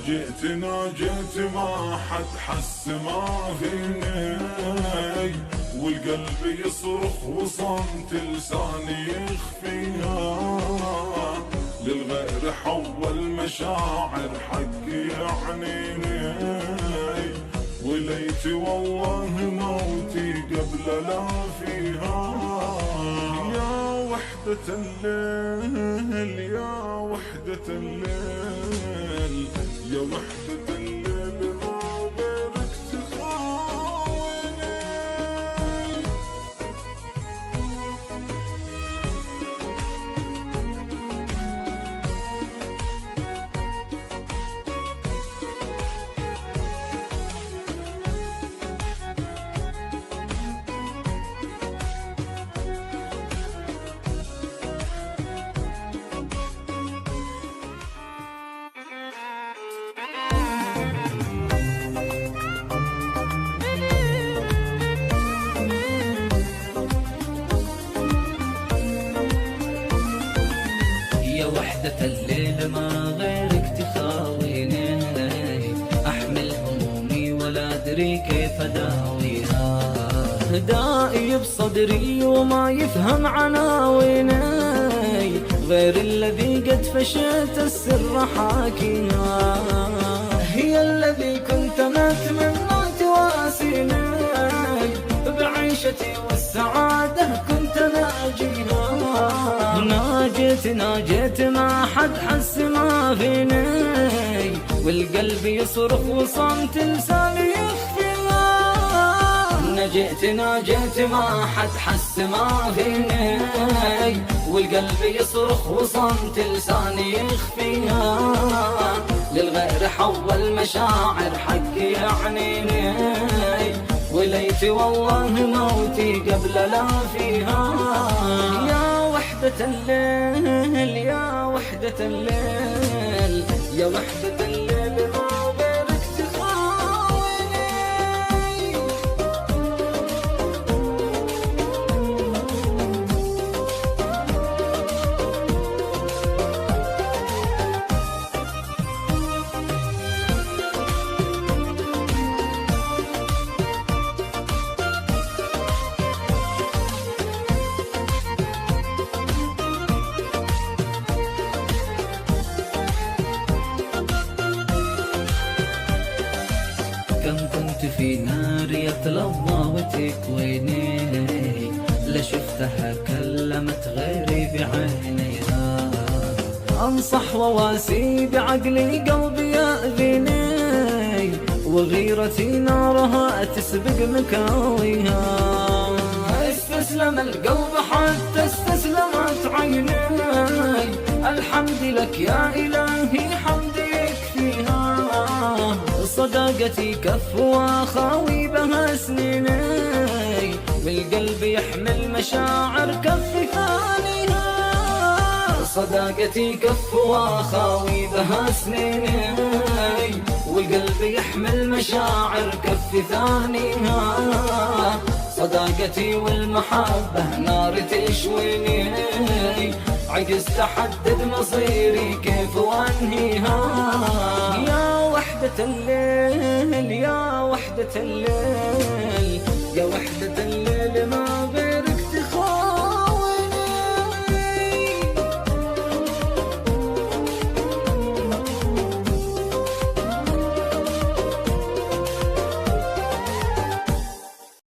ناجيت ما حد حس ما فيني، والقلب يصرخ وصمت لساني يخفيها، للغير حول مشاعر حقي يعنيني، وليت والله موتي قبل لا فيها. يا وحدة الليل يا وحدة الليل يا وحدة الليل ما غيرك تخاوني. وحدة الليل ما غيرك تخاويني، أحمل همومي ولا أدري كيف أداويها، دائي بصدري وما يفهم عناويني، غير الذي قد فشيت السر حاكيها، هي الذي كنت نتمنى تواسيني، بعيشتي والسعادة كنت ناجيها، ناجيت ما حد حس ما فيني، والقلب يصرخ وصمت لساني يخفيها، ناجيت ما حد حس ما فيني، والقلب يصرخ وصمت لساني يخفيها، للغير حول مشاعر حقي يعنيني، وليت والله موتي قبل لا فيها. يا وحدة الليل يا وحدة الليل يا وحدة الليل ما غيرك تخاوني. كم كنت في نار يتلظى وتكويني، لشفتها كلمت غيري بعينيها، أنصح وواسي بعقلي قلبي يأذيني، وغيرتي نارها تسبق مكاويها، استسلم القلب حتى استسلمت عيني، الحمد لك يا إلهي حمدي يكفيها، صداقتي كف وخاوي بها سنيني، والقلب يحمل مشاعر كف ثانيها، صداقتي كف وخاوي بها سنيني، والقلب يحمل مشاعر كف ثانيها، صداقتي والمحبة نار تشويني، عجزت أحدد مصيري كيف وأنهيها. يا وحدة الليل يا وحدة الليل يا وحدة الليل ما